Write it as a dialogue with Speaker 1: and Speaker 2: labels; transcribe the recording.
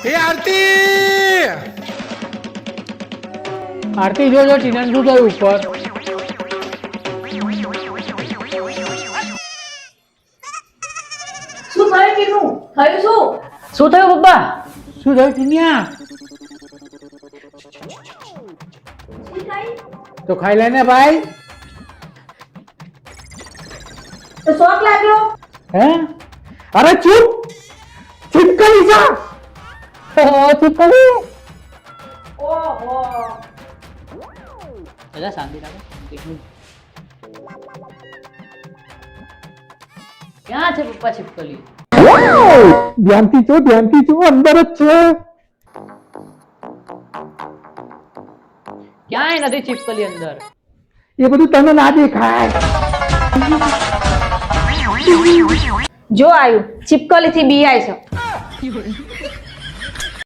Speaker 1: એ આરતી
Speaker 2: આરતી જોજો ટીનન શું થયું ઉપર
Speaker 3: શું થયું કીનું થયું શું થયું પપ્પા
Speaker 2: શું થયું ટીનિયા તો ખાઈ લેને ભાઈ
Speaker 3: તો શોખ લાગ્યો
Speaker 2: હે અરે ચૂપ ચીપકલી જા ચીપકલી
Speaker 3: ઓહો
Speaker 2: દાદા શાંતિ રાખો
Speaker 3: ક્યાં છે પપ્પા છીપકલી
Speaker 2: ધ્યાનથી જો અંદર જ છે
Speaker 3: ક્યાંય નથી છીપકલી અંદર
Speaker 2: એ બધું તને ના દેખાય
Speaker 3: જો આયુ છીપકલી થી બી આય છે